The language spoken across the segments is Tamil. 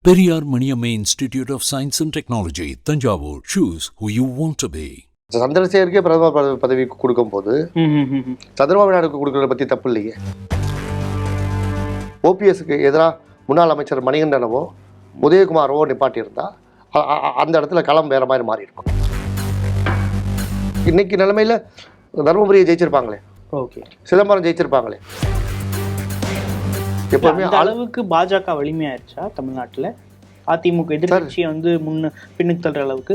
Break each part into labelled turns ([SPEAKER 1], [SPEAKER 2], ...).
[SPEAKER 1] Periyar Maniamma Institute of Science and Technology, Tanjavur. Choose who you want to be.
[SPEAKER 2] சந்திரசேகருக்கே பிரதமர் பதவி கொடுக்கும் போது சந்திரபாபு நாயுடுக்கு கொடுக்கறத பற்றி தப்பு இல்லையே. ஓபிஎஸ்க்கு எதிராக முன்னாள் அமைச்சர் மணிகண்டனவோ உதயகுமாரவோ நிப்பாட்டியிருந்தா அந்த இடத்துல களம் வேற மாதிரி மாறி இருக்கும். இன்னைக்கு நிலைமையில தர்மபுரியை ஜெயிச்சிருப்பாங்களே, ஓகே, சிதம்பரம் ஜெயிச்சிருப்பாங்களே.
[SPEAKER 3] எப்பவுமே அளவுக்கு பாஜக வலிமையாயிருச்சா தமிழ்நாட்டில்? அதிமுக எதிர்கட்சியை பின்னுக்கு தள்ளுற அளவுக்கு.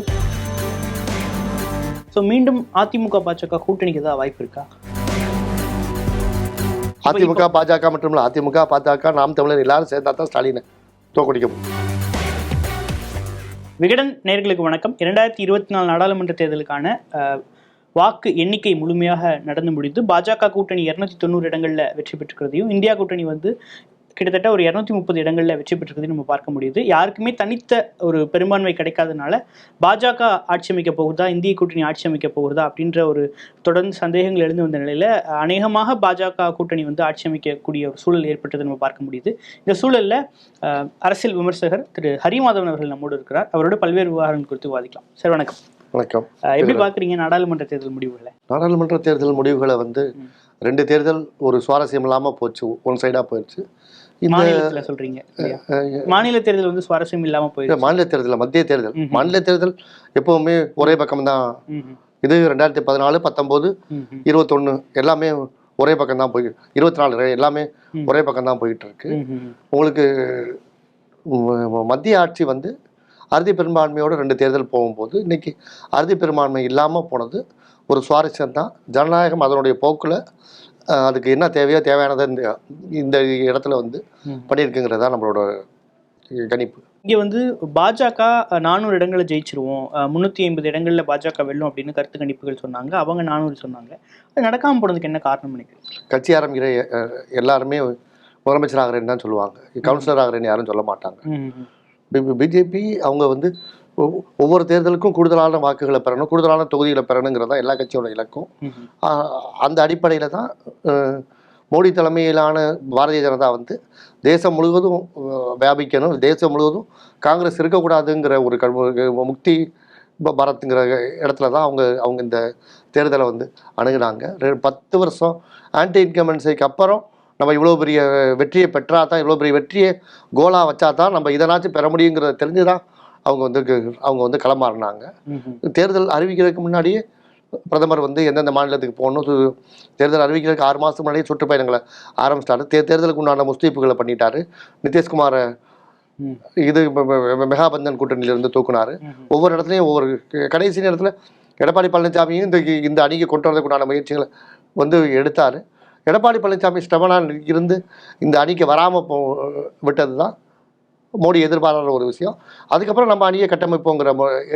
[SPEAKER 3] ஸோ மீண்டும் அதிமுக பாஜக கூட்டணிக்கு ஏதாவது வாய்ப்பு இருக்கா?
[SPEAKER 2] அதிமுக பாஜக மட்டும் இல்லை, அதிமுக பாஜக நாம் தமிழர் எல்லாரும் சேர்ந்தா தான் ஸ்டாலினை தோக்கடிக்க முடியும்.
[SPEAKER 3] விகடன் நேயர்களுக்கு வணக்கம். 2024 நாடாளுமன்ற தேர்தலுக்கான வாக்கு எண்ணிக்கை முழுமையாக நடந்து முடிந்து பாஜக கூட்டணி 290 இடங்களில் வெற்றி பெற்றுக்கிறதையும், இந்தியா கூட்டணி கிட்டத்தட்ட ஒரு 230 இடங்களில் வெற்றி பெற்றுக்கிறதையும் நம்ம பார்க்க முடியுது. யாருக்குமே தனித்த ஒரு பெரும்பான்மை கிடைக்காதனால பாஜக ஆட்சி அமைக்க போகுதா, இந்திய கூட்டணி ஆட்சி அமைக்க போகுதா அப்படின்ற ஒரு தொடர்ந்து சந்தேகங்கள் எழுந்து வந்த நிலையில் அநேகமாக பாஜக கூட்டணி ஆட்சி அமைக்கக்கூடிய ஒரு சூழல் ஏற்பட்டதை நம்ம பார்க்க முடியுது. இந்த சூழலில் அரசியல் விமர்சகர் திரு ஹரிமாதவன் அவர்கள் நம்மோடு இருக்கிறார். அவரோட பல்வேறு விவகாரங்கள் குறித்து விவாதிக்கலாம். சார் வணக்கம்.
[SPEAKER 2] வணக்கம்.
[SPEAKER 3] எப்படி பார்க்குறீங்க நாடாளுமன்ற தேர்தல் முடிவுகளை?
[SPEAKER 2] நாடாளுமன்ற தேர்தல் முடிவுகளை 2 தேர்தல் ஒரு சுவாரஸ்யம் இல்லாமல் போச்சு, ஒன் சைடாக போயிடுச்சு.
[SPEAKER 3] மாநிலத்தில் சொல்றீங்க, மாநில தேர்தல் சுவாரஸ்யம் இல்லாமல் போயிடுச்சு. மாநில
[SPEAKER 2] தேர்தல், மத்திய தேர்தல், மாநில தேர்தல் எப்பவுமே ஒரே பக்கம் தான். இது 2014, 19, 21 எல்லாமே ஒரே பக்கம் தான் போய், 24 எல்லாமே ஒரே பக்கம் தான் போயிட்டு இருக்கு. உங்களுக்கு மத்திய ஆட்சி அறுதி பெரும்பான்மையோட 2 தேர்தல் போகும்போது இன்னைக்கு அறுதி பெரும்பான்மை இல்லாமல் போனது ஒரு சுவாரஸ்யம் தான். ஜனநாயகம் அதனுடைய போக்கில் அதுக்கு என்ன தேவையோ தேவையானதை இந்த இடத்துல பண்ணியிருக்குங்கிறது தான் நம்மளோட கணிப்பு.
[SPEAKER 3] இங்கே பாஜக 400 இடங்களை ஜெயிச்சிருவோம், 350 இடங்களில் பாஜக வெல்லும் அப்படின்னு கருத்து கணிப்புகள் சொன்னாங்க. அவங்க 400 சொன்னாங்க. அது நடக்காமல் போனதுக்கு என்ன காரணம் நினைக்கிறேன்?
[SPEAKER 2] கட்சி ஆரம்பிக்கிற எல்லாருமே முதலமைச்சர் ஆகிறேன்னு தான் சொல்லுவாங்க, கவுன்சிலர் ஆகிறேன்னு யாரும் சொல்ல மாட்டாங்க. பிஜேபி அவங்க ஒவ்வொரு தேர்தலுக்கும் கூடுதலான வாக்குகளை பெறணும், கூடுதலான தொகுதிகளை பெறணுங்கிறது தான் எல்லா கட்சியோட இலக்கும். அந்த அடிப்படையில் தான் மோடி தலைமையிலான பாரதிய ஜனதா தேசம் முழுவதும் வியாபிக்கணும், தேசம் முழுவதும் காங்கிரஸ் இருக்கக்கூடாதுங்கிற ஒரு முக்தி பாரத்ங்கிற இடத்துல தான் அவங்க இந்த தேர்தலை அணுகுனாங்க. 10 வருஷம் ஆன்டி இன்கம்பன்சிக்கு அப்புறம் நம்ம இவ்வளோ பெரிய வெற்றியை பெற்றா தான், இவ்வளோ பெரிய வெற்றியை கோலாக வச்சா தான் நம்ம இதனாச்சும் பெற முடியுங்கிறத தெரிஞ்சு தான் அவங்க களமாறினாங்க. தேர்தல் அறிவிக்கிறதுக்கு முன்னாடியே பிரதமர் எந்தெந்த மாநிலத்துக்கு போகணும், தேர்தல் அறிவிக்கிறதுக்கு 6 மாதத்துக்கு முன்னாடியே சுற்றுப்பயணங்களை ஆரம்பிச்சிட்டாரு. தேர்தலுக்கு உண்டான முஸ்தீப்புகளை பண்ணிட்டாரு. நிதிஷ்குமாரை மெகாபந்தன் கூட்டணியிலிருந்து தூக்குனாரு. ஒவ்வொரு இடத்துலையும் ஒவ்வொரு கடைசி நேரத்தில் எடப்பாடி பழனிசாமியும் இந்த அணிக்கு கொண்டு வரதுக்கு உண்டான முயற்சிகளை எடுத்தார். எடப்பாடி பழனிசாமி ஸ்டெபனாக இருந்து இந்த அணிக்கு வராமல் விட்டது தான் மோடி எதிர்பாராத ஒரு விஷயம். அதுக்கப்புறம் நம்ம அணியை கட்டமைப்போங்கிற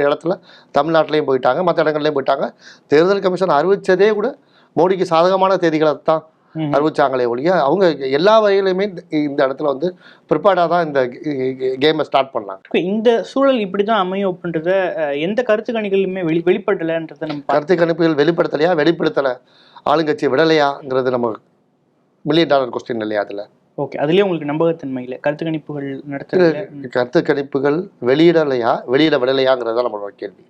[SPEAKER 2] இடத்துல தமிழ்நாட்டிலையும் போயிட்டாங்க, மற்ற இடங்கள்லையும் போயிட்டாங்க. தேர்தல் கமிஷன் அறிவித்ததே கூட மோடிக்கு சாதகமான தேதிகளை தான் அறிவிச்சாங்களே ஒழிய அவங்க எல்லா வகையிலுமே இந்த இடத்துல ப்ரிப்பேர்டாக தான் இந்த கேமை ஸ்டார்ட் பண்ணாங்க.
[SPEAKER 3] இந்த சூழல் இப்படி தான் அமையும் அப்படின்றத எந்த கருத்து கணிப்புகளுமே வெளிப்படுத்தலைன்றதை நம்ம
[SPEAKER 2] கருத்து கணிப்புகள் வெளிப்படுத்தலை, ஆளுங்கட்சி விடலையாங்கிறது நம்ம $1,000,000 கொஸ்டின் இல்லையா? அதில்
[SPEAKER 3] ஓகே, அதுலேயே உங்களுக்கு நம்பகத்தன்மை இல்லை. கருத்து கணிப்புகள் நடத்துகிற
[SPEAKER 2] கருத்து கணிப்புகள் வெளியிட விடலையாங்கிறது தான் நம்மளோட கேள்வி.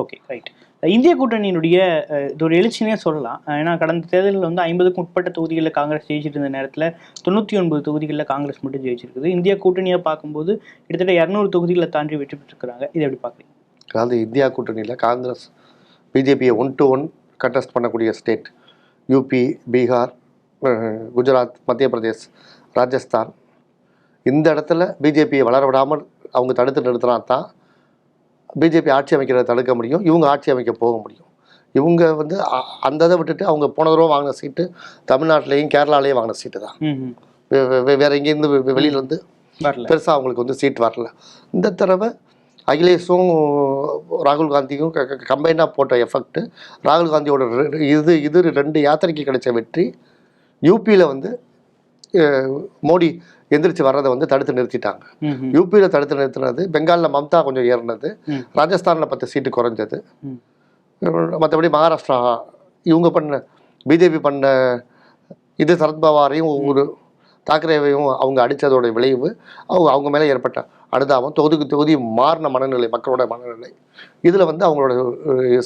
[SPEAKER 3] Okay, right. இந்திய கூட்டணியினுடைய இது ஒரு எழுச்சினே சொல்லலாம். ஏன்னா கடந்த தேர்தலில் 50க்கும் உட்பட்ட தொகுதிகளில் காங்கிரஸ் ஜெயிச்சிட்டு இருந்த நேரத்தில் 99 தொகுதிகளில் காங்கிரஸ் மட்டும் ஜெயிச்சிருக்குது. இந்தியா கூட்டணியை பார்க்கும்போது கிட்டத்தட்ட 200 தொகுதிகளை தாண்டி வெற்றி பெற்றிருக்கிறாங்க. இதை எப்படி பார்க்குறீங்க?
[SPEAKER 2] அதாவது இந்தியா கூட்டணியில் காங்கிரஸ் பிஜேபியை 1-to-1 கண்டெஸ்ட் பண்ணக்கூடிய ஸ்டேட் யூபி, பீகார், குஜராத், மத்திய பிரதேஷ், ராஜஸ்தான். இந்த இடத்துல பிஜேபியை வளர விடாமல் அவங்க தடுத்து நிறுத்தினா தான் பிஜேபி ஆட்சி அமைக்கிறத தடுக்க முடியும், இவங்க ஆட்சி அமைக்க போக முடியும். இவங்க அந்த இதை விட்டுட்டு அவங்க போன தடவை வாங்கின சீட்டு தமிழ்நாட்டிலையும் கேரளாலையும் வாங்கின சீட்டு தான். வேற எங்கேருந்து வெளியிலேருந்து பெருசாக அவங்களுக்கு சீட் வரல. இந்த தடவை அகிலேஷும் ராகுல் காந்தியும் கம்பைனாக போட்ட எஃபெக்ட், ராகுல் காந்தியோட இது 2 யாத்திரைக்கு கிடைச்ச வெற்றி யூபியில் மோடி எந்திரிச்சு வர்றதை தடுத்து நிறுத்திட்டாங்க. யூபியில் தடுத்து நிறுத்தினது, பெங்காலில் மம்தா கொஞ்சம் ஏறினது, ராஜஸ்தானில் 10 சீட்டு குறைஞ்சது. மற்றபடி மகாராஷ்டிரா இவங்க பிஜேபி பண்ண சரத்பவாரையும் ஒரு தாக்கரேவையும் அவங்க அடித்ததோட விளைவு அவங்க மேலே ஏற்பட்ட அனுதாபம், தொகுதிக்கு தொகுதி மாறின மனநிலை, மக்களோட மனநிலை. இதில் வந்து அவங்களோட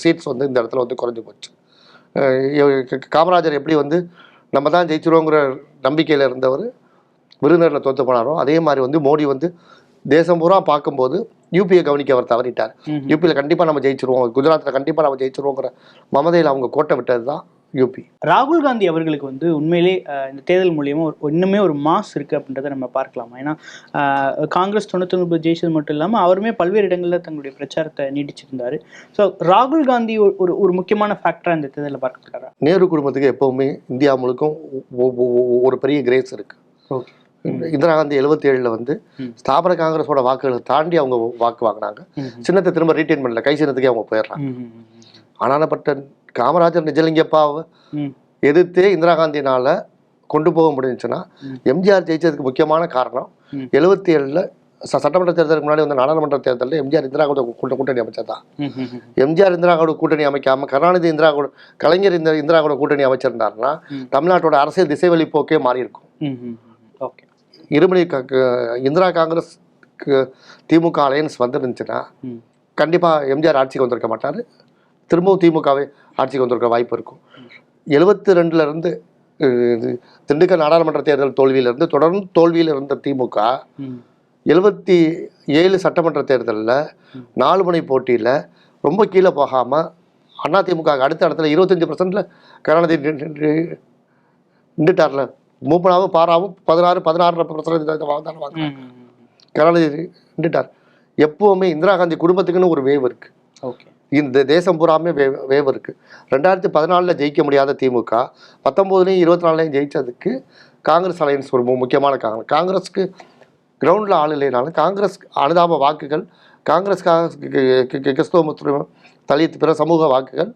[SPEAKER 2] சீட்ஸ் வந்து இந்த இடத்துல வந்து குறைஞ்சி போச்சு. காமராஜர் எப்படி வந்து நம்ம தான் ஜெயிச்சிருவோங்கிற நம்பிக்கையில் இருந்தவர் விருதுநகரில் தோற்று போனாரோ, அதே மாதிரி வந்து மோடி வந்து தேசம் பூரா பார்க்கும்போது யூபியை கவனிக்க அவர் தவறிட்டார். யூபியில் கண்டிப்பாக நம்ம ஜெயிச்சிருவோம், குஜராத்தில் கண்டிப்பாக நம்ம ஜெயிச்சிருவோங்கிற மமதையில் அவங்க கோட்டை விட்டது தான் யூபி.
[SPEAKER 3] ராகுல் காந்தி அவர்களுக்கு வந்து உண்மையிலே இந்த தேர்தல் மூலியமா இன்னுமே ஒரு மாஸ் இருக்கு அப்படின்றத நம்ம பார்க்கலாமா? ஏன்னா காங்கிரஸ் 99 ஜெயிச்சது மட்டும் இல்லாமல் அவருமே பல்வேறு இடங்களில் தங்களுடைய பிரச்சாரத்தை நீடிச்சிருந்தாரு. ஸோ ராகுல் காந்தி ஒரு முக்கியமான ஃபேக்டரா இந்த தேர்தலில் பார்க்கப்படுறாரா?
[SPEAKER 2] நேரு குடும்பத்துக்கு எப்பவுமே இந்தியா முழுக்கும் ஒரு பெரிய கிரேஸ் இருக்கு. இந்திரா காந்தி 77 வந்து ஸ்தாபன காங்கிரஸோட வாக்குகளை தாண்டி அவங்க வாக்கு வாங்கினாங்க. சின்னத்தை திரும்ப ரீட்டைன் பண்ணல, கை சின்னத்துக்கே அவங்க போயிடுறாங்க. ஆனானப்பட்ட காமராஜர் நிஜலிங்கப்பாவை எதிர்த்தே இந்திரா காந்தினால கொண்டு போக முடிஞ்சுன்னா எம்ஜிஆர் ஜெயிச்சதுக்கு முக்கியமான காரணம் 77 சட்டமன்ற தேர்தலுக்கு முன்னாடி வந்து நாடாளுமன்ற தேர்தலில் எம்ஜிஆர் இந்திரா கூட்டணி அமைச்சதான். எம்ஜிஆர் இந்திரா கூட்டணி அமைக்காம கருணாநிதி கலைஞர் இந்திரா கூட்டணி அமைச்சிருந்தாருன்னா தமிழ்நாட்டோட அரசியல் திசைவெளி போக்கே மாறி இருக்கும். இருமணி இந்திரா காங்கிரஸ் திமுக அலையன்ஸ் வந்துருந்துச்சுன்னா கண்டிப்பாக எம்ஜிஆர் ஆட்சிக்கு வந்திருக்க மாட்டார், திரும்பவும் திமுகவே ஆட்சிக்கு வந்திருக்க வாய்ப்பு இருக்கும். 72 திண்டுக்கல் நாடாளுமன்ற தேர்தல் தோல்வியிலிருந்து தொடர்ந்து தோல்வியில் இருந்த திமுக 77 சட்டமன்ற தேர்தலில் 4 முனை போட்டியில் ரொம்ப கீழே போகாமல் அதிமுக அடுத்த இடத்துல 25% கருணாநிதி நின்றுட்டார்ல. மூப்பனாவும் பாராவும் 16% வாங்க கருணாநிதி நின்றுட்டார். எப்போவுமே இந்திரா காந்தி குடும்பத்துக்குன்னு ஒரு வேவ் இருக்கு. இந்த தேசம் பூராமே வேவ் இருக்கு. 2014 ஜெயிக்க முடியாத திமுக 19 24 ஜெயிச்சதுக்கு காங்கிரஸ் அலையன்ஸ் ஒரு முக்கியமான காரணம். காங்கிரஸ்க்கு கிரவுண்டில் ஆள் இல்லைனாலும் காங்கிரஸ் அனுதாப வாக்குகள், காங்கிரஸ்காக கிறிஸ்தவ முஸ்லிம் தலித் பிற சமூக வாக்குகள்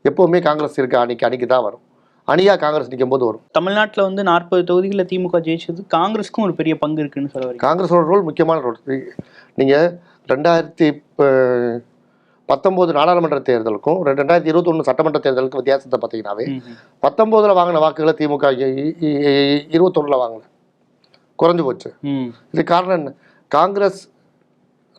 [SPEAKER 2] எப்போவுமே காங்கிரஸ் இருக்க அணிக்கு தான் வரும். அணியாக காங்கிரஸ் நிற்கும் போது வரும்.
[SPEAKER 3] தமிழ்நாட்டில் வந்து 40 தொகுதிகளில் திமுக ஜெயிச்சது காங்கிரஸ்க்கும் ஒரு பெரிய பங்கு இருக்குன்னு சொல்ல வரீங்க.
[SPEAKER 2] காங்கிரஸோட ரோல் முக்கியமான ரோல். நீங்கள் 2019 நாடாளுமன்ற தேர்தலுக்கும் 2021 சட்டமன்ற தேர்தலுக்கும் வித்தியாசத்தை பார்த்தீங்கன்னாவே 19 வாங்கின வாக்குகளை திமுக 21 வாங்கல, குறைஞ்சு போச்சு. இது காரணம் என்ன? காங்கிரஸ்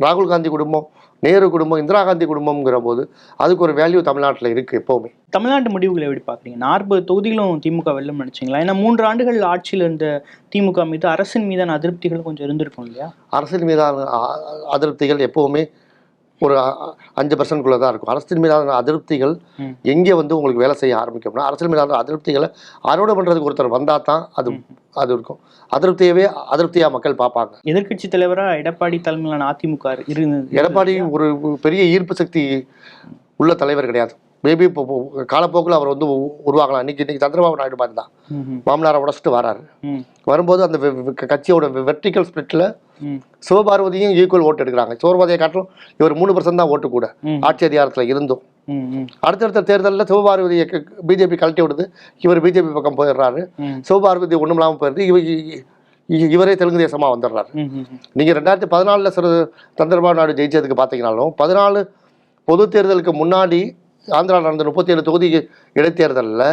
[SPEAKER 2] ராகுல் காந்தி குடும்பம், நேரு குடும்பம், இந்திரா காந்தி குடும்பம்ங்கிற போது அதுக்கு ஒரு வேல்யூ தமிழ்நாட்டில் இருக்குது எப்போவுமே.
[SPEAKER 3] தமிழ்நாட்டு முடிவுகளை எப்படி பார்க்குறீங்க? 40 தொகுதிகளும் திமுக வெல்லும் நினைச்சிங்களா? ஏன்னா 3 ஆண்டுகள் ஆட்சியில் இருந்த திமுக மீது அரசின் மீதான அதிருப்திகள் கொஞ்சம் இருந்திருக்கும் இல்லையா?
[SPEAKER 2] அரசின் மீதான அதிருப்திகள் எப்போவுமே ஒரு 5% தான் இருக்கும். அரசின் மீதான அதிருப்திகள் எங்கே வந்து உங்களுக்கு வேலை செய்ய ஆரம்பிக்கும்னா, அரசியல் மீதான அதிருப்திகளை அறுவடை பண்ணுறதுக்கு ஒருத்தர் வந்தால் தான் அது இருக்கும். அதிருப்தியாக மக்கள் பார்ப்பாங்க.
[SPEAKER 3] எதிர்கட்சி தலைவராக எடப்பாடி தலைமையிலான அதிமுக
[SPEAKER 2] எடப்பாடி ஒரு பெரிய ஈர்ப்பு சக்தி உள்ள தலைவர் கிடையாது. மேபி இப்போ காலப்போக்கில் அவர் வந்து உருவாகலாம். இன்னைக்கு சந்திரபாபு நாயுடு மாதிரி தான் மாமனாரை உடச்சிட்டு வராரு. வரும்போது அந்த கட்சியோட வெர்டிக்கல் ஸ்பிளிட்ல சிவபார்வதியும் ஈக்குவல் ஓட்டு எடுக்கிறாங்க. சிவபார்வதியை காட்டிலும் இவர் 3% தான் ஓட்டு கூட ஆட்சி அதிகாரத்தில் இருந்தும். அடுத்தடுத்த தேர்தலில் சிவபார்வதியை பிஜேபி கழட்டி விடுது, இவர் பிஜேபி பக்கம் போயிடுறாரு. சிவபார்வதி ஒன்றும் இல்லாமல் போயிடுது, இவரே தெலுங்கு தேசமாக வந்துடுறாரு. நீங்கள் 2014 சந்திரபாபு நாயுடு ஜெயிச்சதுக்கு பார்த்தீங்கன்னாலும் 14 பொது தேர்தலுக்கு முன்னாடி ஆந்திரா நடந்த 37 தொகுதி இடைத்தேர்தலில்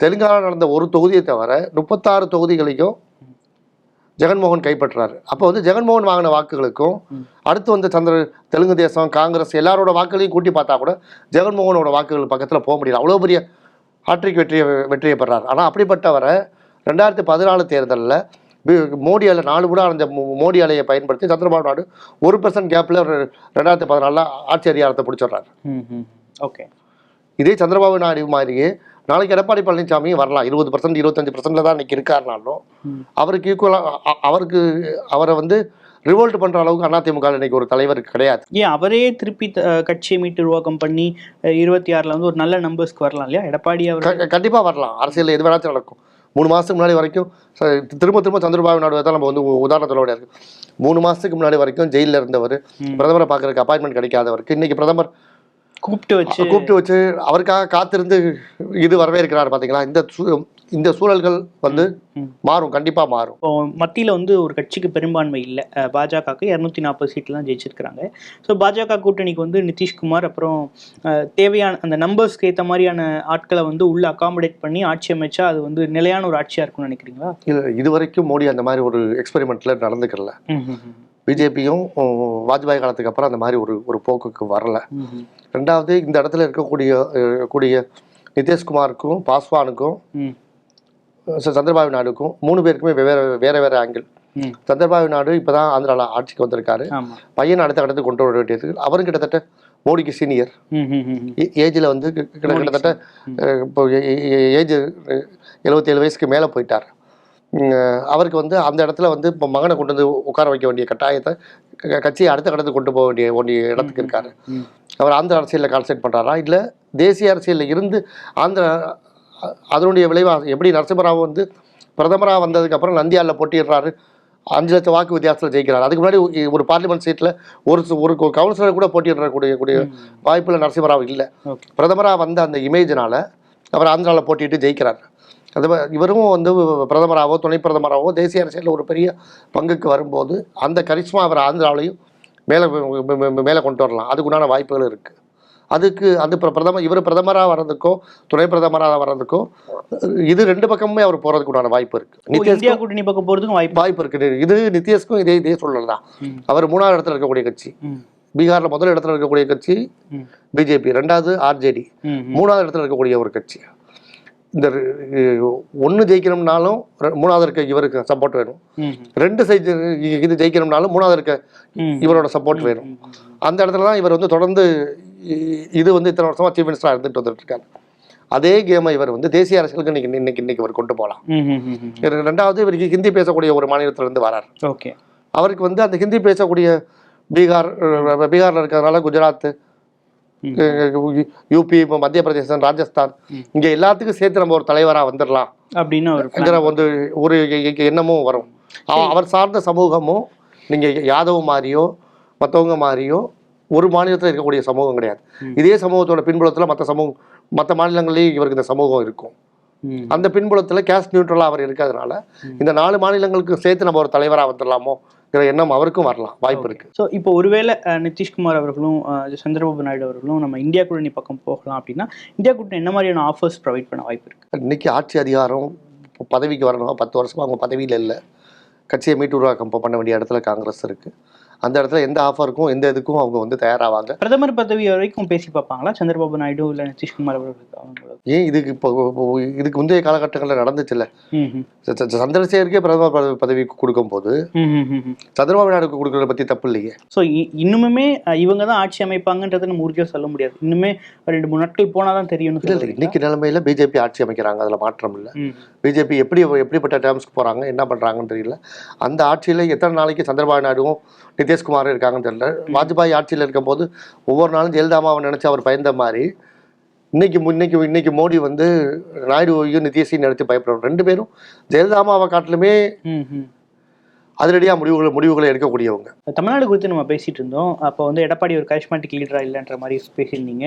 [SPEAKER 2] தெலுங்கானா நடந்த ஒரு தொகுதியை தவிர 36 தொகுதிகளையும் ஜெகன்மோகன் கைப்பற்றாரு. அப்போ வந்து ஜெகன்மோகன் வாங்கின வாக்குகளுக்கும் அடுத்து வந்து தெலுங்கு தேசம், காங்கிரஸ் எல்லாரோட வாக்குகளையும் கூட்டி பார்த்தா கூட ஜெகன்மோகனோட வாக்குகள் பக்கத்தில் போக முடியல. அவ்வளோ பெரிய ஹாட்ரிக் வெற்றியை பெறாரு. ஆனால் அப்படிப்பட்டவரை 2014 தேர்தலில் மோடி அலை 4 முறை அந்த மோடி அலையை பயன்படுத்தி சந்திரபாபு நாயுடு 1% கேப்பில் 2014 ஆட்சி அதிகாரத்தை பிடிச்சிடுறாரு.
[SPEAKER 3] ஓகே,
[SPEAKER 2] இதே சந்திரபாபு நாயுடு மாதிரியே நாளைக்கு எடப்பாடி பழனிசாமியும் வரலாம். 20% 25% தான் இன்னைக்கு இருக்காருனாலும் அவருக்கு ஈக்குவலாக அவரை வந்து ரிவோல்ட் பண்ற அளவுக்கு அதிமுக இன்னைக்கு ஒரு தலைவர் கிடையாது.
[SPEAKER 3] ஏன் அவரே திருப்பி கட்சியை மீட்டு உருவாக்கம் பண்ணி 26ல் வந்து ஒரு நல்ல நம்பர்ஸ்க்கு வரலாம் இல்லையா? எடப்பாடி அவர்
[SPEAKER 2] கண்டிப்பா வரலாம். அரசியல் எது வேணாச்சும் நடக்கும். 3 மாதத்துக்கு முன்னாடி வரைக்கும் திரும்ப சந்திரபாபு நாயுடு தான் நம்ம வந்து உதாரணத்தோட இருக்கு. 3 மாதத்துக்கு முன்னாடி வரைக்கும் ஜெயிலில் இருந்தவர், பிரதமரை பார்க்கறதுக்கு அப்பாயின்மெண்ட் கிடைக்காதவருக்கு இன்னைக்கு பிரதமர் கூப்பிட்டு வச்சு அவருக்காக காத்திருந்து இது வரவேற்கிறார். பார்த்தீங்களா? இந்த சூழல்கள் வந்து மாறும், கண்டிப்பாக மாறும்.
[SPEAKER 3] இப்போ மத்தியில் வந்து ஒரு கட்சிக்கு பெரும்பான்மை இல்லை, பாஜகவுக்கு 240 சீட்டு தான் ஜெயிச்சிருக்கிறாங்க. ஸோ பாஜக கூட்டணிக்கு வந்து நிதிஷ்குமார் அப்புறம் தேவையான அந்த நம்பர்ஸ்க்கு ஏற்ற மாதிரியான ஆட்களை வந்து உள்ள அகாமடேட் பண்ணி ஆட்சி அமைச்சா அது வந்து நிலையான ஒரு ஆட்சியாக இருக்கும்னு நினைக்கிறீங்களா?
[SPEAKER 2] இல்லை, இது வரைக்கும் மோடி அந்த மாதிரி ஒரு எக்ஸ்பெரிமெண்ட்ல நடந்துக்கல. பிஜேபியும் வாஜ்பாய் காலத்துக்கு அப்புறம் அந்த மாதிரி ஒரு போக்குக்கு வரல. ரெண்டாவது இந்த இடத்துல இருக்கக்கூடிய நிதிஷ்குமாருக்கும் பாஸ்வானுக்கும் சந்திரபாபு நாயுடுக்கும் 3 பேருக்குமே வேற வேற ஆங்கிள். சந்திரபாபு நாயுடு இப்பதான் ஆந்திரால ஆட்சிக்கு வந்திருக்காரு. பையன் அடுத்த கடத்துக்கு கொண்டு வர வேண்டியது. அவரும் கிட்டத்தட்ட மோடிக்கு சீனியர் ஏஜ்ல வந்து கிட்டத்தட்ட இப்போ ஏஜ் 77 வயசுக்கு மேல போயிட்டார். அவருக்கு வந்து அந்த இடத்துல வந்து இப்போ மகனை கொண்டு வந்து உட்கார வைக்க வேண்டிய கட்டாயத்தை கட்சியை அடுத்த கடத்துக்கு கொண்டு போக வேண்டிய இடத்துக்கு இருக்காரு. அவர் ஆந்திர அரசியலில் கான்சென்ட்ரேட் பண்ணுறாரா இல்லை தேசிய அரசியலில் இருந்து அதனுடைய விளைவாக எப்படி நரசிம்மராவ் வந்து பிரதமராக வந்ததுக்கப்புறம் நந்தியாலில் போட்டிடுறாரு, 5 லட்சம் வாக்கு வித்தியாசத்தில் ஜெயிக்கிறார். அதுக்கு முன்னாடி ஒரு பார்லிமெண்ட் சீட்டில் ஒரு கவுன்சிலர் கூட போட்டியிடக்கூடிய வாய்ப்பில் நரசிம்மராவ் இல்லை. பிரதமராக வந்த அந்த இமேஜினால் அவர் ஆந்திராவில் போட்டிட்டு ஜெயிக்கிறார். அது இவரும் வந்து பிரதமராகவோ துணை பிரதமராகவோ தேசிய அரசியலில் ஒரு பெரிய பங்குக்கு வரும்போது அந்த கரிஷ்மா அவர் ஆந்திராவிலையும் மேலே கொண்டு வரலாம். அதுக்குண்டான வாய்ப்புகள் இருக்குது. அது இவர் பிரதமராக வர்றதுக்கோ துணை பிரதமராக வர்றதுக்கோ இது 2 பக்கமுமே அவர் போகிறதுக்குண்டான வாய்ப்பு இருக்குது.
[SPEAKER 3] இந்தியா கூட்டணி பக்கம் போகிறதுக்கும் வாய்ப்பு இருக்குது.
[SPEAKER 2] இது நிதிஷ்க்கும் இதே சூழல் தான். அவர் 3ஆவது இடத்துல இருக்கக்கூடிய கட்சி. பீகார்ல முதல் இடத்துல இருக்கக்கூடிய கட்சி பிஜேபி, 2வது ஆர்ஜேடி, 3ஆவது இடத்துல இருக்கக்கூடிய ஒரு கட்சி. இந்த 1 ஜெயிக்கணும்னாலும் 3ஆவது இருக்க இவருக்கு சப்போர்ட் வேணும். 2 இது ஜெயிக்கணும்னாலும் 3ஆவது இருக்க இவரோட சப்போர்ட் வேணும். அந்த இடத்துல தான் இவர் வந்து தொடர்ந்து இது வந்து இத்தனை வருஷமா சீஃப் மினிஸ்டராக இருந்துட்டு வந்துட்டு இருக்காரு. அதே கேமை இவர் வந்து தேசிய அரசியலுக்கு இன்னைக்கு இவர் கொண்டு போகலாம். 2வது இவருக்கு ஹிந்தி பேசக்கூடிய ஒரு மாநிலத்திலிருந்து வரார். அவருக்கு வந்து அந்த ஹிந்தி பேசக்கூடிய பீகார்ல இருக்கிறதுனால குஜராத், யூபி, மத்திய பிரதேசம், ராஜஸ்தான் இங்க எல்லாத்துக்கும் சேர்த்து நம்ம ஒரு தலைவராக வந்துடலாம் அப்படின்னு வந்து ஒரு எண்ணமும் வரும். அவர் சார்ந்த சமூகமும் நீங்க யாதவ் மாதிரியோ மற்றவங்க மாதிரியோ ஒரு மாநிலத்தில் இருக்கக்கூடிய சமூகம் கிடையாது. இதே சமூகத்தோட பின்புலத்தில் மற்ற மாநிலங்கள்லேயும் இவருக்கு இந்த சமூகம் இருக்கும். அந்த பின்புலத்தில் கேஸ்ட் நியூட்ரலாக அவர் இருக்கிறதுனால இந்த 4 மாநிலங்களுக்கு சேர்த்து நம்ம ஒரு தலைவராக வந்துடலாமோ எண்ணம் அவருக்கும் வரலாம், வாய்ப்பு இருக்கு.
[SPEAKER 3] ஸோ இப்போ ஒருவேளை நிதிஷ்குமார் அவர்களும் சந்திரபாபு நாயுடு அவர்களும் நம்ம இந்தியா கூட்டணி பக்கம் போகலாம் அப்படின்னா இந்தியா கூட்டணி என்ன மாதிரியான ஆஃபர்ஸ் ப்ரொவைட் பண்ண வாய்ப்பு இருக்கு?
[SPEAKER 2] இன்னைக்கு ஆட்சி அதிகாரம் பதவிக்கு வரணும். 10 வருஷமா அவங்க பதவியில் இல்லை. கட்சியை மீட்டுருவாக்கம் பண்ண வேண்டிய இடத்துல காங்கிரஸ் இருக்கு. அந்த இடத்துல எந்த ஆஃபருக்கும் எந்த இதுக்கும் அவங்க வந்து தயாராவாங்க.
[SPEAKER 3] பிரதமர் பதவி வரைக்கும் பேசி பார்ப்பாங்களா சந்திரபாபு நாயுடு இல்லை நிதிஷ்குமார் அவர்களுக்கு?
[SPEAKER 2] ஏன் இதுக்கு முந்தைய காலகட்டங்களில் நடந்துச்சுல்ல. சந்திரசேகருக்கே பிரதமர் பதவி கொடுக்கும் போது சந்திரபாபு நாயுடுக்கு கொடுக்கறத பத்தி தப்பு இல்லையே.
[SPEAKER 3] ஸோ இன்னுமே இவங்க தான் ஆட்சி அமைப்பாங்கன்றதை நம்ம உறுதியாக சொல்ல முடியாது. இன்னுமே 2-3 நாட்கள் போனாதான் தெரியும்.
[SPEAKER 2] இன்னைக்கு நிலைமையில பிஜேபி ஆட்சி அமைக்கிறாங்க, அதுல மாற்றம் இல்லை. பிஜேபி எப்படிப்பட்ட டேர்ம்ஸ்க்கு போறாங்க, என்ன பண்றாங்கன்னு தெரியல. அந்த ஆட்சியில எத்தனை நாளைக்கு சந்திரபாபு நாயுடுவும் நிதிஷ்குமாரும் இருக்காங்கன்னு தெரியல. வாஜ்பாய் ஆட்சியில் இருக்கும் போது ஒவ்வொரு நாளும் ஜெயலலிதாமாவை நினைச்சு அவர் பயந்த மாதிரி இன்னைக்கு மோடி வந்து நாயுடுவையும் நிதிஷையும் நினைச்சு பயப்படுறோம். 2 பேரும் ஜெயலலிதாமாவை காட்டிலுமே அதிரடியாக முடிவுகளை எடுக்கக்கூடியவங்க.
[SPEAKER 3] தமிழ்நாடு குறித்து நம்ம பேசிட்டு இருந்தோம். அப்போ வந்து எடப்பாடி ஒரு கரிஸ்மாட்டிக் லீடரா இல்லைன்ற மாதிரி பேசியிருந்தீங்க.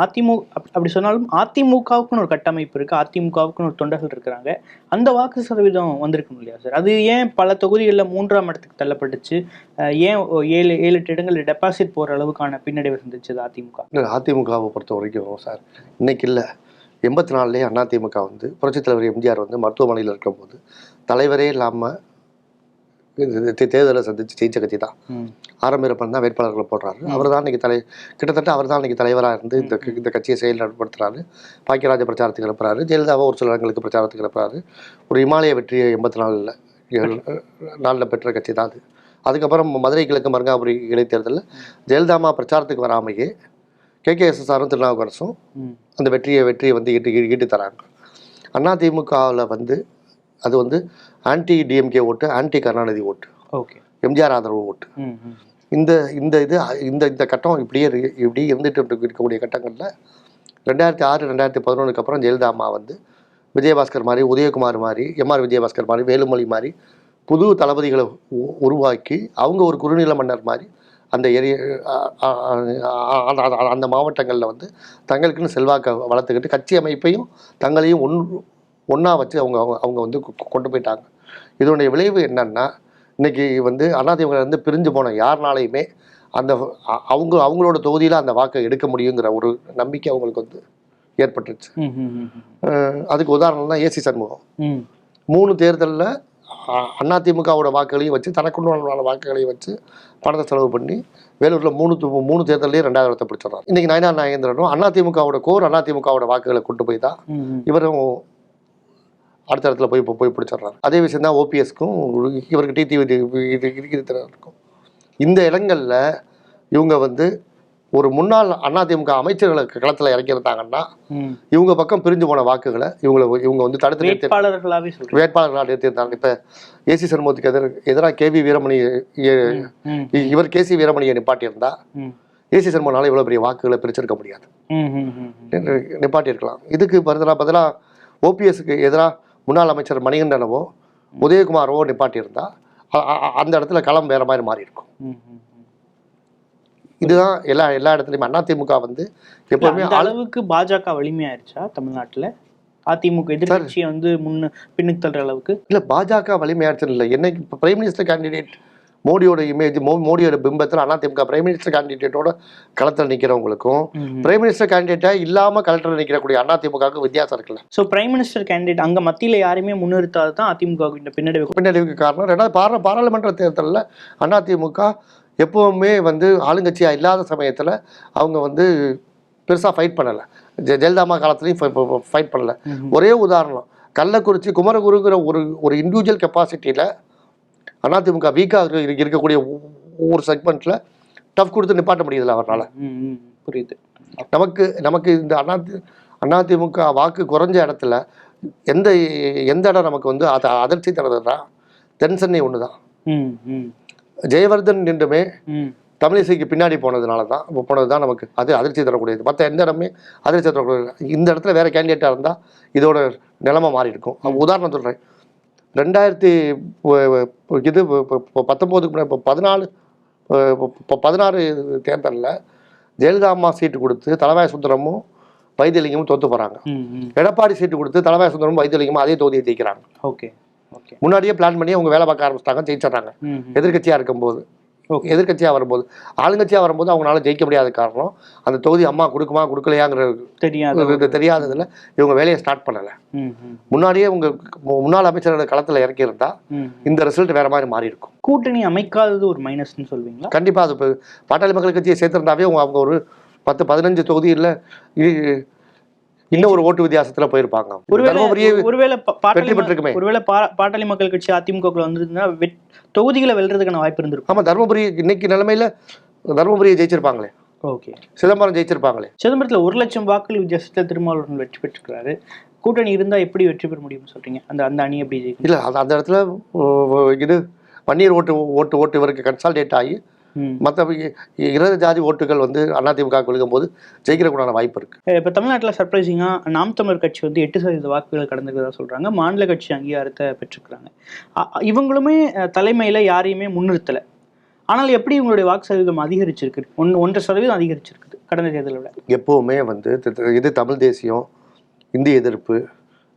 [SPEAKER 3] அதிமுக அப்படி சொன்னாலும் அதிமுகவுக்குன்னு ஒரு கட்டமைப்பு இருக்கு, அதிமுகவுக்குன்னு ஒரு தொண்டர்கள் இருக்கிறாங்க. அந்த வாக்கு சதவீதம் வந்திருக்கும் இல்லையா சார்? அது ஏன் பல தொகுதிகளில் 3ஆம் இடத்துக்கு தள்ளப்பட்டுச்சு? ஏன் 7-8 இடங்களில் டெபாசிட் போகிற அளவுக்கான பின்னடைவு இருந்துச்சு அதிமுக?
[SPEAKER 2] அதிமுகவை பொறுத்த வரைக்கும் சார் இன்னைக்கு இல்லை, 84லேயே அதிமுக வந்து புரட்சித் தலைவர் எம்ஜிஆர் வந்து மருத்துவமனையில் இருக்கும்போது தலைவரே இல்லாமல் தேர்தலை சந்திச்சு ஜெயிச்ச கட்சி தான். ஆரம்பிரப்பன் தான் வேட்பாளர்களை போடுறாரு. அவர் தான் இன்னைக்கு கிட்டத்தட்ட அவர் தான் இன்னைக்கு தலைவராக இருந்து இந்த கட்சியை செயல்படுத்துறாரு. பாக்கியராஜ பிரச்சாரத்துக்கு அனுப்புறாரு. ஜெயலலிதாவை ஒரு சில இடங்களுக்கு பிரச்சாரத்துக்கு அனுப்புறாரு. ஒரு இமாலய வெற்றியை 84 பெற்ற கட்சி தான் அது. அதுக்கப்புறம் மதுரை கிழக்கு மருங்காபுரி இடைத்தேர்தலில் ஜெயலலிதாமா பிரச்சாரத்துக்கு வராமையே KKSSRம் திருநாவுக்கரசும் அந்த வெற்றியை வந்து ஈட்டு தராங்க. அதிமுகவில் வந்து அது வந்து ஆன்டி டிஎம்கே ஓட்டு, ஆன்டி கருணாநிதி ஓட்டு, எம்ஜிஆர் ஆதரவு ஓட்டு. இந்த கட்டம் இப்படி இருந்துட்டு இருக்கக்கூடிய கட்டங்களில் 2006-2011 அப்புறம் ஜெயலலிதா அம்மா வந்து விஜயபாஸ்கர் மாதிரி, உதயகுமார் மாதிரி, MR விஜயபாஸ்கர் மாதிரி, வேலுமொழி மாதிரி புது தளபதிகளை உருவாக்கி அவங்க ஒரு குறுநில மன்னர் மாதிரி அந்த மாவட்டங்களில் வந்து தங்களுக்குன்னு செல்வாக்கை வளர்த்துக்கிட்டு கட்சி அமைப்பையும் தங்களையும் ஒன்றா வச்சு அவங்க வந்து கொண்டு போயிட்டாங்க. இதனுடைய விளைவு என்னன்னா இன்னைக்கு வந்து அதிமுக வந்து பிரிஞ்சு போன யாருனாலையுமே அவங்களோட தொகுதியில் அந்த வாக்கை எடுக்க முடியுங்கிற ஒரு நம்பிக்கை அவங்களுக்கு வந்து ஏற்பட்டுருச்சு. அதுக்கு உதாரணம் தான் AC சண்முகம். 3 தேர்தலில் அதிமுகவோட வாக்குகளையும் வச்சு தனக்குண்டான வாக்குகளையும் வச்சு பணத்தை செலவு பண்ணி வேலூரில் மூணு தேர்தலையும் 2வது இடத்தை பிடிச்சிடறாங்க. இன்றைக்கி நயனார் நாகேந்திரனும் அதிமுகவோட அதிமுகவோட வாக்குகளை கொண்டு போய் தான் இவரும் அடுத்த இடத்துல போய் பிடிச்சிடுறாரு. அதே விஷயம் தான் ஓபிஎஸ்க்கும் இவருக்கு டிடிவிக்கும். இந்த இடங்களில் இவங்க வந்து ஒரு முன்னாள் அதிமுக அமைச்சர்களை களத்தில் இறக்கியிருந்தாங்கன்னா இவங்க பக்கம் பிரிஞ்சு போன வாக்குகளை இவங்க வந்து தடுத்து வேட்பாளர்களாக நிறுத்தியிருந்தாங்க. இப்போ ஏசி சண்முகத்துக்கு எதிராக கேவி வீரமணி இவர் கேசி வீரமணியை நிப்பாட்டியிருந்தா ஏசி சண்முகனால இவ்வளோ பெரிய வாக்குகளை பிரிச்சிருக்க முடியாது, நிப்பாட்டியிருக்கலாம். இதுக்கு பதிலாக ஓபிஎஸ்க்கு எதிராக முன்னாள் அமைச்சர் மணிகண்டனவோ உதயகுமாரவோ நிப்பாட்டியிருந்தா அந்த இடத்துல களம் வேற மாதிரி மாறி இருக்கும். இதுதான் எல்லா இடத்துலையும் அதிமுக வந்து எப்பவுமே
[SPEAKER 3] அளவுக்கு பாஜக வலிமையாயிருச்சா தமிழ்நாட்டில்? அதிமுக எதிர்கட்சியை வந்து பின்னுக்கு தள்ளுற அளவுக்கு
[SPEAKER 2] இல்லை, பாஜக வலிமையாயிருச்சு இல்லை. என்னைக்கு பிரைம் மினிஸ்டர் கேண்டிடேட் மோடியோட இமேஜ், மோடியோட பிம்பத்தில் அதிமுக பிரைம் மினிஸ்டர் கேண்டிடேட்டோட களத்தில் நிற்கிறவங்களுக்கும் பிரைம் மினிஸ்டர் கேண்டிடேட்டா இல்லாமல் களத்தில் நிற்கக்கூடிய அதிமுகவுக்கு வித்தியாசம் இருக்குல்ல.
[SPEAKER 3] ஸோ பிரைம் மினிஸ்டர் கேண்டிடேட் அங்கே மத்தியில் யாருமே முன்னிறுத்தாது தான் அதிமுக
[SPEAKER 2] பின்னடைவுக்கு காரணம். 2வது பாராளுமன்ற தேர்தலில் அதிமுக எப்போவுமே வந்து ஆளுங்கட்சியாக இல்லாத சமயத்தில் அவங்க வந்து பெருசாக ஃபைட் பண்ணலை. ஜெயலலிதா காலத்துலேயும் ஃபைட் பண்ணலை. ஒரே உதாரணம், கள்ளக்குறிச்சி குமரகுருங்கிற ஒரு இண்டிவிஜுவல் கெப்பாசிட்டியில் அதிமுக வீக்காக இருக்கக்கூடிய ஒரு செக்மெண்ட்டில் டஃப் கொடுத்து நிப்பாட்ட முடியுதுல்ல அவரால்.
[SPEAKER 3] புரியுது.
[SPEAKER 2] நமக்கு இந்த அதிமுக வாக்கு குறைஞ்ச இடத்துல எந்த இடம் நமக்கு வந்து அதிர்ச்சி தரதுன்னா தென்சென்னை ஒன்று தான். ஜெயவர்தன் நின்றுமே தமிழிசைக்கு பின்னாடி போனது தான் நமக்கு அது அதிர்ச்சி தரக்கூடியது. மற்ற எந்த இடமே அதிர்ச்சி தரக்கூடியது. இந்த இடத்துல வேற கேண்டிடேட்டாக இருந்தால் இதோட நிலைமை மாறி இருக்கும். உதாரணம் சொல்கிறேன், 2019 16 தேர்தலில் ஜெயலலிதா அம்மா சீட்டு கொடுத்து தலவாய சுந்தரமும் வைத்தியலிங்கமும் தோத்து போகிறாங்க. எடப்பாடி சீட்டு கொடுத்து தலவாய சுந்தரமும் வைத்தியலிங்கமும் அதே தொகுதியை ஜெயிக்கிறாங்க. முன்னாடியே பிளான் பண்ணி அவங்க வேலை பார்க்க ஆரம்பிச்சிட்டாங்க, ஜெயிச்சிடறாங்க. எதிர்கட்சியாக வரும்போது ஆளுங்கட்சியாக வரும்போது அவங்களால ஜெயிக்க முடியாத காரணம் அந்த தொகுதி அம்மா கொடுக்குமா கொடுக்கலையாங்கிறது தெரியாததுல இவங்க வேலையை ஸ்டார்ட் பண்ணலை. முன்னாடியே உங்க முன்னாள் அமைச்சரோட களத்தில் இறக்கியிருந்தா இந்த ரிசல்ட் வேற மாதிரி மாறி இருக்கும்.
[SPEAKER 3] கூட்டணி அமைக்காதது ஒரு மைனஸ்ன்னு சொல்வீங்களா?
[SPEAKER 2] கண்டிப்பாக. அது பாட்டாளி மக்கள் கட்சியை சேர்த்திருந்தாவே அவங்க ஒரு 10-15 தொகுதியில் இன்னும் ஒரு ஓட்டு வித்தியாசத்துல போயிருப்பாங்க.
[SPEAKER 3] ஒருவேளை பாட்டாளி மக்கள் கட்சி அதிமுக வந்திருந்தா தொகுதிகளை வெல்றதுக்கான வாய்ப்பு இருந்திருக்கும்.
[SPEAKER 2] ஆமா, தர்மபுரி இன்னைக்கு நிலைமையில தர்மபுரியை ஜெயிச்சிருப்பாங்களே.
[SPEAKER 3] ஓகே,
[SPEAKER 2] சிதம்பரம் ஜெயிச்சிருப்பாங்களே.
[SPEAKER 3] சிதம்பரத்தில் 1 லட்சம் வாக்குகள் வித்தியாசத்தில் திருமாவளவன் வெற்றி பெற்றிருக்கிறாரு. கூட்டணி இருந்தா எப்படி வெற்றி பெற முடியும்னு சொல்றீங்க? அந்த அணி எப்படி ஜெயிக்கும்?
[SPEAKER 2] இல்ல, அந்த இடத்துல இது பன்னீர் ஓட்டு இவருக்கு கன்சால்டேட் ஆகி மற்ற இரண்டு ஜாதி ஓட்டுகள் வந்து அதிமுக விழுகும் போது ஜெயிக்கிறதுக்குண்டான வாய்ப்பு இருக்கு.
[SPEAKER 3] இப்போ தமிழ்நாட்டில் சர்ப்ரைசிங்காக நாம் தமிழர் கட்சி வந்து 8% வாக்குகள் கடந்துக்கிறதா சொல்றாங்க. மாநில கட்சி அங்கீகாரத்தை பெற்றுக்கிறாங்க. இவங்களுமே தலைமையில யாரையுமே முன்னிறுத்தலை. ஆனால் எப்படி இவங்களுடைய வாக்கு சதவீதம் அதிகரிச்சிருக்கு? 1.5% அதிகரிச்சிருக்குது கடந்த தேர்தலை விட. எப்பவுமே வந்து இது தமிழ் தேசியம், இந்திய எதிர்ப்பு,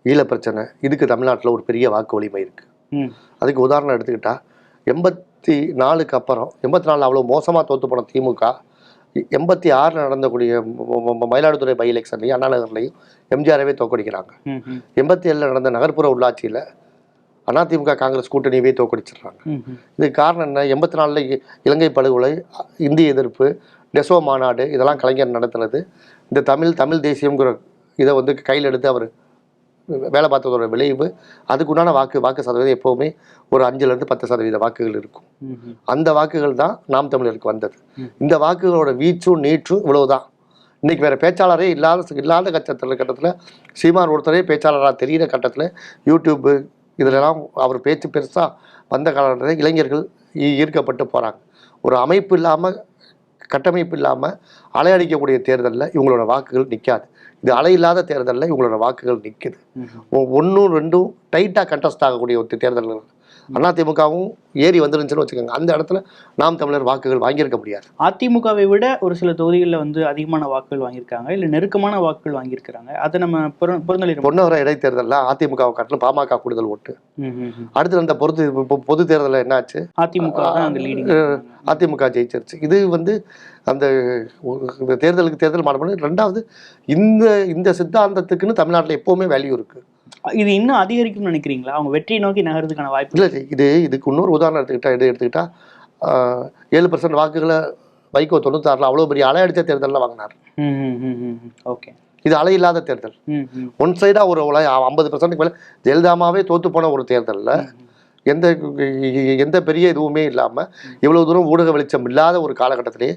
[SPEAKER 3] ஈழ பிரச்சனை, இதுக்கு தமிழ்நாட்டில் ஒரு பெரிய வாக்கு வலிமை இருக்கு. அதுக்கு உதாரணம் எடுத்துக்கிட்டா 84க்கு அப்புறம் 84 அவ்வளோ மோசமாக தோற்று போன திமுக 86 நடந்தக்கூடிய மயிலாடுதுறை பை எலெக்ஷன்லையும் அண்ணா நகர்லையும் எம்ஜிஆரவே தோக்கடிக்கிறாங்க. 87 நடந்த நகர்ப்புற உள்ளாட்சியில் அதிமுக காங்கிரஸ் கூட்டணியவே தோக்கடிச்சிடுறாங்க. இதுக்கு காரணம் என்ன? 84 இலங்கை படுகொலை, இந்திய எதிர்ப்பு, டெசோ மாநாடு இதெல்லாம் கலைஞர் நடத்துனது. இந்த தமிழ் தேசியங்கிற இதை வந்து கையில் எடுத்து அவர் வேலை பார்த்ததோட விளைவு. அதுக்குண்டான வாக்கு சதவீதம் எப்போவுமே ஒரு 5-10% வாக்குகள் இருக்கும். அந்த வாக்குகள் தான் நாம் தமிழருக்கு வந்தது. இந்த வாக்குகளோட வீச்சும் நீற்றும் இவ்வளவுதான். இன்னைக்கு வேற பேச்சாளரே இல்லாத கட்டத்தில் சீமான் ஒருத்தரே பேச்சாளராக தெரிகிற கட்டத்தில் யூடியூப்பு இதிலெல்லாம் அவர் பேச்சு பெருசாக வந்த காலத்தில் இளைஞர்கள் ஈர்க்கப்பட்டு போகிறாங்க. ஒரு அமைப்பு இல்லாமல், கட்டமைப்பு இல்லாமல் அலையடிக்கக்கூடிய தேர்தலில் இவங்களோட வாக்குகள் நிற்காது. இது அலை இல்லாத தேர்தலில் இவங்களோட வாக்குகள் நிற்குது. 1-2 டைட்டாக கண்டஸ்ட் ஆகக்கூடிய ஒரு தேர்தல்கள் அதிமுகவும் ஏறி வந்துருந்துச்சுன்னு வச்சுக்கோங்க. அந்த இடத்துல நாம் தமிழர் வாக்குகள் வாங்கியிருக்க முடியாது. அதிமுகவை விட ஒரு சில தொகுதிகளில் வந்து அதிகமான வாக்குகள் வாங்கியிருக்காங்க, இல்லை நெருக்கமான வாக்குகள் வாங்கியிருக்கிறாங்க. அதை நம்ம
[SPEAKER 2] பொன்னவர இடைத்தேர்தலில் அதிமுக காட்டிலும் பாமக கூடுதல் ஓட்டு. அடுத்து அந்த பொது தேர்தலில் என்னாச்சு? அதிமுக ஜெயிச்சிருச்சு. இது வந்து அந்த தேர்தல் மாற்றம். 2வது இந்த சித்தாந்தத்துக்குன்னு தமிழ்நாட்டில் எப்போவுமே வேல்யூ இருக்கு.
[SPEAKER 3] இது இன்னும் அதிகரிக்கும்னு நினைக்கிறீங்களா? அவங்க வெற்றியை நோக்கி நகர்றதுக்கான வாய்ப்பு
[SPEAKER 2] இல்லை, இதுக்கு இன்னொரு உதாரணம் எடுத்துக்கிட்டா 7% வாக்குகளை வைகோ 96 அவ்வளோ பெரிய அலை அடித்த தேர்தலில் வாங்கினார்.
[SPEAKER 3] ஓகே,
[SPEAKER 2] இது அலை இல்லாத தேர்தல். ஒன் சைடாக ஒரு 50% மேலே ஜெயலலிதாமாவே தோத்து போன ஒரு தேர்தலில் எந்த பெரிய இதுவுமே இல்லாமல் இவ்வளோ தூரம் ஊடக வெளிச்சம் இல்லாத ஒரு காலகட்டத்திலேயே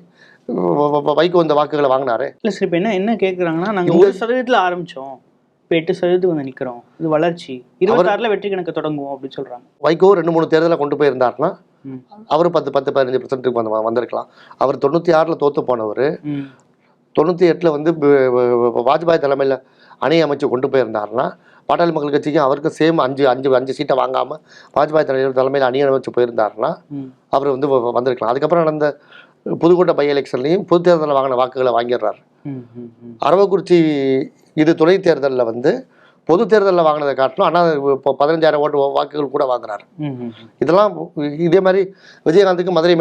[SPEAKER 2] வைகோ இந்த வாக்குகளை வாங்கினாரு.
[SPEAKER 3] இல்லை சார், இப்போ என்ன கேட்குறாங்கன்னா, நாங்கள் 1% ஆரம்பித்தோம், இப்போ 8% வந்து நிற்கிறோம், இது வளர்ச்சி, 26ல் வெற்றி கணக்கு தொடங்குவோம் அப்படின்னு சொல்கிறாங்க.
[SPEAKER 2] வைகோ 2-3 தேர்தலை கொண்டு போயிருந்தாருன்னா அவர் 10-15% வந்திருக்கலாம். அவர் 96ல் தோத்து போனவர் 98ல் வந்து வாஜ்பாய் தலைமையில் அணி அமைச்சு கொண்டு போயிருந்தாருன்னா பாட்டாளி மக்கள் கட்சிக்கும் அவருக்கு சேம் 5 சீட்டை வாங்காமல் வாஜ்பாய் தலைமையில் அணி அமைச்சு போயிருந்தாருன்னா அவர் வந்து வந்திருக்கலாம். அதுக்கப்புறம் நடந்த புதுக்கோட்டை பை எலெக்ஷன்லையும் பொது தேர்தலில் வாங்கின வாக்குகளை வாங்கிடுறாரு. அரவக்குறிச்சி இது துணை தேர்தலில் வந்து பொது தேர்தலில் வாங்கினதை காட்டிலும் ஆனால் இப்போ 15,000 வாக்குகள் கூட வாங்குறாரு. இதெல்லாம் இதே மாதிரி விஜயகாந்துக்கு மதுரை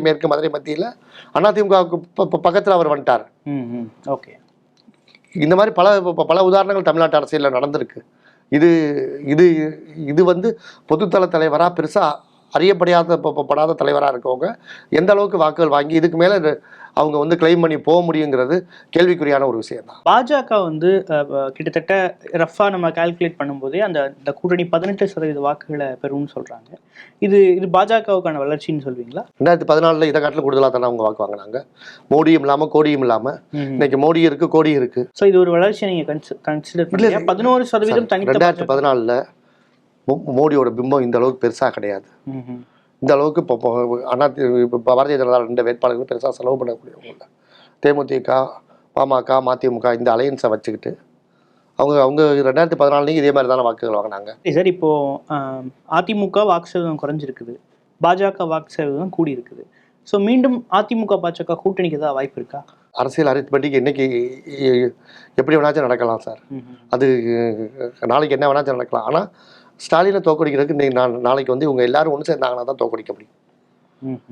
[SPEAKER 2] மேற்கு மதுரை மத்தியில் அதிமுகவுக்கு பக்கத்தில் அவர் வந்துட்டார்.
[SPEAKER 3] ஓகே,
[SPEAKER 2] இந்த மாதிரி பல உதாரணங்கள் தமிழ்நாட்டு அரசியலில் நடந்திருக்கு. இது வந்து பொதுத்தள தலைவராக பெருசாக அறியப்படாத தலைவராக இருக்கவங்க எந்த அளவுக்கு வாக்குகள் வாங்கி இதுக்கு மேலே அவங்க வந்து கிளைம் பண்ணி போக முடியுங்கிறது கேள்விக்குறியான ஒரு விஷயம் தான்.
[SPEAKER 3] பாஜக வந்து கிட்டத்தட்ட ரஃபா நம்ம கால்குலேட் பண்ணும்போதே அந்த கூட்டணி 18% வாக்குகளை பெறும்னு சொல்றாங்க. இது பாஜகவுக்கான வளர்ச்சின்னு சொல்வீங்களா?
[SPEAKER 2] 2014 இதை காட்டிலும் கூடுதலாக தானே அவங்க வாக்கு வாங்கினாங்க. மோடியும் இல்லாமல் கோடியும் இல்லாமல் இன்னைக்கு மோடி இருக்கு, கோடி இருக்கு.
[SPEAKER 3] ஸோ இது ஒரு வளர்ச்சி நீங்க கன்சிடர் பண்ணல? 11% தனி
[SPEAKER 2] 2014 மோடியோட பிம்பம் இந்த அளவுக்கு பெருசாக கிடையாது. இந்த அளவுக்கு இப்போ பாரதிய ஜனதா 2 வேட்பாளர்கள் பெருசாக செலவு பண்ணக்கூடியவங்க. தேமுதிக, பாமக, மதிமுக இந்த அலையன்ஸை வச்சுக்கிட்டு அவங்க 2014 இதே மாதிரி தானே வாக்குகள் வாங்கினாங்க.
[SPEAKER 3] சார், இப்போ அதிமுக வாக்கு சதவீதம் குறைஞ்சிருக்குது, பாஜக வாக்கு சதவீதம் கூடி இருக்குது. ஸோ மீண்டும் அதிமுக பாஜக கூட்டணிக்கு ஏதாவது வாய்ப்பு இருக்கா?
[SPEAKER 2] அரசியல் அரித்மெட்டிக் இன்னைக்கு எப்படி வேணாச்சும் நடக்கலாம் சார். அது நாளைக்கு என்ன வேணாச்சும் நடக்கலாம். ஆனால் ஸ்டாலினை தோக்கடிக்கிறதுக்கு இன்னைக்கு நாளைக்கு வந்து இவங்க எல்லாரும் ஒன்று சேர்ந்தாங்கன்னா தான் தோக்கடிக்க முடியும்.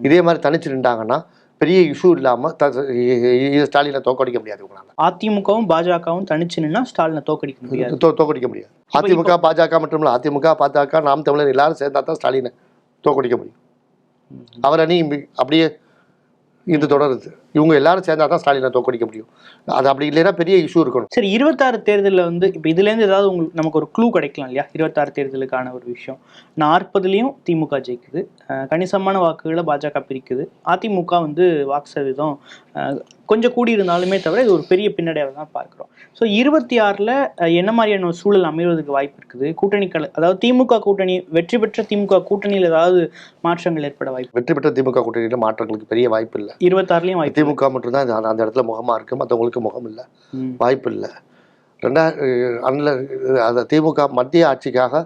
[SPEAKER 2] இதே மாதிரி தனிச்சு நின்றாங்கன்னா பெரிய இஷ்யூ இல்லாமல் ஸ்டாலினை தோக்கடிக்க முடியாது. இவங்களால
[SPEAKER 3] அதிமுகவும் பாஜகவும் தனிச்சு நின்னா ஸ்டாலினை தோக்கடிக்க முடியாது.
[SPEAKER 2] தோக்கடிக்க முடியாது. அதிமுக பாஜக மட்டும் இல்லை, அதிமுக பாஜக நாம் தமிழர் எல்லாரும் சேர்ந்தா தான் ஸ்டாலினை தோக்கடிக்க முடியும். அவர் அணி அப்படியே இது தொடருது. இவங்க எல்லாரும் சேர்ந்தா தான் ஸ்டாலினை தோக்கடிக்க முடியும். அது அப்படி இல்லைன்னா பெரிய இஷ்யூ இருக்கணும்.
[SPEAKER 3] சரி, 26 தேர்தலில் வந்து இப்போ இதுலேருந்து ஏதாவது நமக்கு ஒரு க்ளூ கிடைக்கலாம் இல்லையா? 26 தேர்தலுக்கான ஒரு விஷயம். 40லையும் திமுக ஜெயிக்குது, கணிசமான வாக்குகளை பாஜக பிரிக்குது, அதிமுக வந்து வாக்கு சதவீதம் கொஞ்சம் கூடி இருந்தாலுமே தவிர இது ஒரு பெரிய பின்னடைவை தான் பார்க்குறோம். ஸோ 26ல் என்ன மாதிரியான ஒரு சூழல் அமைவதற்கு வாய்ப்பு இருக்குது? கூட்டணிகள், அதாவது திமுக கூட்டணி வெற்றி பெற்ற திமுக கூட்டணியில் ஏதாவது மாற்றங்கள் ஏற்பட வாய்ப்பு?
[SPEAKER 2] வெற்றி பெற்ற திமுக கூட்டணியில் மாற்றங்களுக்கு பெரிய வாய்ப்பு இல்லை.
[SPEAKER 3] 26லையும் வாய்ப்பு.
[SPEAKER 2] திமுக மட்டும்தான் அந்த இடத்துல முகமாக இருக்குது, மற்றவங்களுக்கு முகம் இல்லை, வாய்ப்பு இல்லை. அந்த திமுக மத்திய ஆட்சிக்காக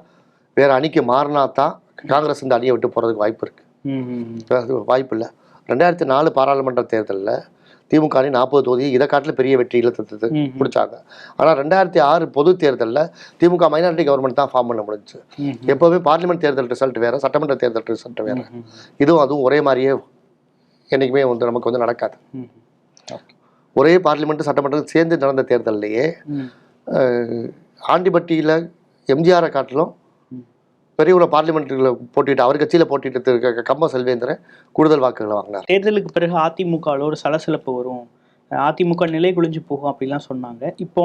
[SPEAKER 2] வேற அணிக்கு மாறினா தான் காங்கிரஸ் இந்த அணியை விட்டு போகிறதுக்கு வாய்ப்பு இருக்குது. வாய்ப்பு இல்லை. 2004 பாராளுமன்ற தேர்தலில் திமுக அணி 40 தொகுதி இதை காட்டில் பெரிய வெற்றியில் பிடிச்சாங்க. ஆனால் 2006 பொது தேர்தலில் திமுக மைனாரிட்டி கவர்மெண்ட் தான் ஃபார்ம் பண்ண முடிஞ்சு. எப்போவுமே பார்லிமெண்ட் தேர்தல் ரிசல்ட் வேறு, சட்டமன்ற தேர்தல் ரிசல்ட் வேறு. அதுவும் ஒரே மாதிரியே என்றைக்குமே வந்து நமக்கு வந்து நடக்காது. ஒரே பார்லிமெண்ட் சட்டமன்றம் சேர்ந்து நடந்த தேர்தல்லையே ஆண்டிப்பட்டியில் எம்ஜிஆரை காட்டிலும் பெரியவரை பார்லிமெண்ட்டில் போட்டிட்டு அவர் கட்சியில் போட்டிட்டு கம்ப செல்வேந்திரன் கூடுதல் வாக்குகளை வாங்கினார்.
[SPEAKER 3] தேர்தலுக்கு பிறகு அதிமுகவில் ஒரு சலசலப்பு வரும், அதிமுக நிலை குலைஞ்சு போகும் அப்படிலாம் சொன்னாங்க. இப்போ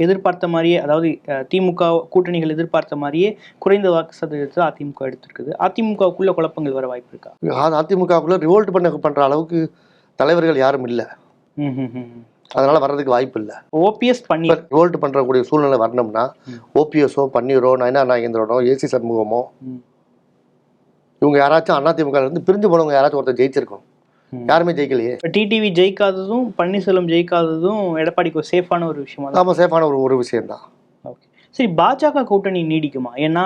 [SPEAKER 3] எதிர்பார்த்த மாதிரியே, அதாவது திமுக கூட்டணிகள் எதிர்பார்த்த மாதிரியே குறைந்த வாக்கு சதவீதத்தை அதிமுக எடுத்திருக்குது. அதிமுகவுக்குள்ள குழப்பங்கள் வர வாய்ப்பு இருக்கா?
[SPEAKER 2] அதிமுகவுக்குள்ள ரிவோல்ட் பண்ற அளவுக்கு தலைவர்கள் யாரும் இல்லை, அதனால வர்றதுக்கு வாய்ப்பு இல்லை.
[SPEAKER 3] ஓபிஎஸ் பண்ணி
[SPEAKER 2] ரிவோல்ட் பண்றக்கூடிய சூழ்நிலை வரணும்னா ஓபிஎஸோ பன்னீரோ நயனா நாகேந்திரனோ ஏசி சண்முகமோ இவங்க யாராச்சும் அதிமுக இருந்து பிரிஞ்சு போனவங்க யாராச்சும் ஒருத்தர் ஜெயிச்சிருக்கணும். யாருமே ஜெயிக்கலையே.
[SPEAKER 3] டிடிவி ஜெயிக்காததும் பன்னீர்செல்வம் ஜெயிக்காததும் எடப்பாடிக்கு ஒரு சேஃபான ஒரு விஷயமா?
[SPEAKER 2] ஆமாம், சேஃபான ஒரு விஷயம் தான்.
[SPEAKER 3] ஓகே, சரி, பாஜக கூட்டணி நீடிக்குமா? ஏன்னா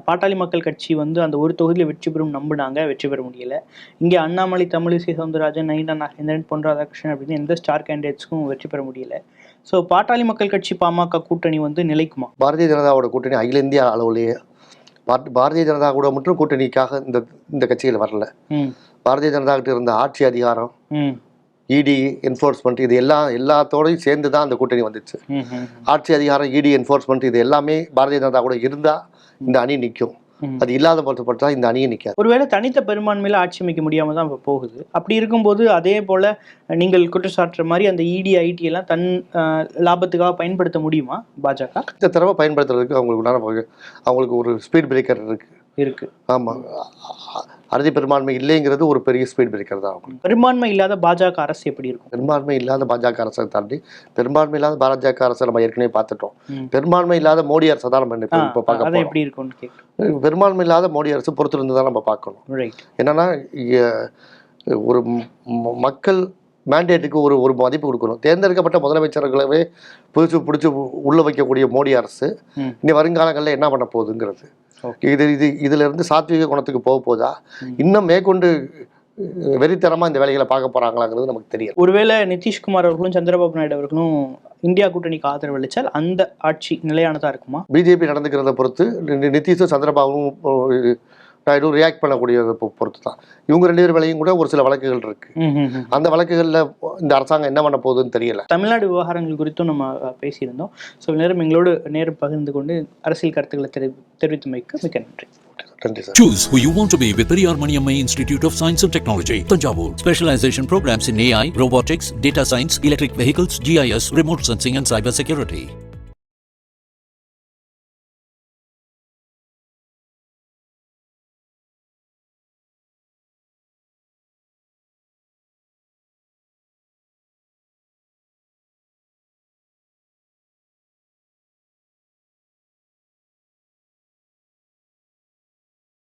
[SPEAKER 3] பாட்டாளி மக்கள் கட்சி வந்து அந்த ஒரு தொகுதியில் வெற்றி பெறும் நம்பினாங்க, வெற்றி பெற முடியல. இங்கே அண்ணாமலை, தமிழிசை சவுந்தரராஜன், நயினா நாகேந்திரன், பொன் ராதாகிருஷ்ணன் அப்படின்னு எந்த ஸ்டார் கேண்டிடேட்ஸ்க்கும் வெற்றி பெற முடியல. ஸோ பாட்டாளி மக்கள் கட்சி பாமக கூட்டணி வந்து நிலைக்குமா?
[SPEAKER 2] பாரதிய ஜனதாவோட கூட்டணி அகில இந்திய அளவுலேயே பாரதிய ஜனதா கூட மட்டும் கூட்டணிக்காக இந்த கட்சிகள் வரல. பாரதிய ஜனதா கிட்ட இருந்த ஆட்சி அதிகாரம் இடி என்ஃபோர்ஸ்மெண்ட் இது எல்லாத்தோடையும் சேர்ந்து தான் அந்த கூட்டணி வந்துச்சு. ஆட்சி அதிகாரம், இடி என்ஃபோர்ஸ்மெண்ட் இது எல்லாமே பாரதிய ஜனதா கூட இருந்தால் இந்த அணி நிற்கும். அது இல்லாத பொறுத்தப்பட்டா இந்த அணியை நிற்காது.
[SPEAKER 3] ஒருவேளை தனித்த பெரும்பான்மையில ஆட்சி அமைக்க முடியாம தான் இப்போ போகுது. அப்படி இருக்கும்போது அதே போல நீங்கள் குற்றச்சாட்டுற மாதிரி அந்த இடி ஐடி எல்லாம் தன் லாபத்துக்காக பயன்படுத்த முடியுமா பாஜக?
[SPEAKER 2] இந்த தடவை பயன்படுத்துறதுக்கு அவங்களுக்கு ஒரு ஸ்பீட் பிரேக்கர் இருக்கு. ஆமா, அறுதி பெரும்பான்மை இல்லைங்கிறது ஒரு பெரிய ஸ்பீட் பிரேக்கர் தான்.
[SPEAKER 3] பெரும்பான்மை இல்லாத பாஜக அரசு எப்படி இருக்கும்?
[SPEAKER 2] பெரும்பான்மை இல்லாத பாஜக அரசை தாண்டி பெரும்பான்மை இல்லாத பாஜக அரசை நம்ம ஏற்கனவே பார்த்துட்டோம். பெரும்பான்மை இல்லாத மோடி அரசை தான் நம்ம இப்போ பார்க்க
[SPEAKER 3] எப்படி இருக்கும்.
[SPEAKER 2] பெரும்பான்மை இல்லாத மோடி அரசு பொறுத்திருந்து தான் நம்ம பார்க்கணும். என்னன்னா ஒரு மக்கள் மேண்டேட்டுக்கு ஒரு மதிப்பு கொடுக்கணும். தேர்ந்தெடுக்கப்பட்ட முதலமைச்சர்களவே பிடிச்சி உள்ள வைக்கக்கூடிய மோடி அரசு இனி வருங்காலங்களில் என்ன பண்ண போகுதுங்கிறது, இதுல இருந்து சாத்வீக குணத்துக்கு போதா, இன்னும் மேற்கொண்டு வெறித்தனமா இந்த வேலைகளை பார்க்க போறாங்களாங்கிறது நமக்கு தெரியும்.
[SPEAKER 3] ஒருவேளை நிதிஷ்குமார் அவர்களும் சந்திரபாபு நாயுடு அவர்களும் இந்தியா கூட்டணிக்கு ஆதரவு அளித்தால் அந்த ஆட்சி நிலையானதா இருக்குமா?
[SPEAKER 2] பிஜேபி நடந்துக்கிறத பொறுத்து நிதிஷும் சந்திரபாபுவும் நாயுடு ரியாக்ட் பண்ணக்கூடியதை பொறுத்து தான். இவங்க 2 பேர் வேலையும் கூட ஒரு சில வழக்குகள் இருக்கு. அந்த வழக்குகளில் இந்த அரசாங்கம் என்ன பண்ண போகுதுன்னு தெரியல.
[SPEAKER 3] தமிழ்நாடு விவகாரங்கள் குறித்தும் நம்ம பேசியிருந்தோம். ஸோ நேரம் எங்களோடு நேரம் பகிர்ந்து கொண்டு அரசியல் கருத்துக்களை தெரிவித்தமைக்கு மிக்க நன்றி.
[SPEAKER 2] நன்றி sir.
[SPEAKER 1] Choose who you want to be with Periyar Maniammai Institute of Science and Technology, Tanjavur. Specialization programs in AI, robotics, data science, electric vehicles, GIS, remote sensing and cyber security.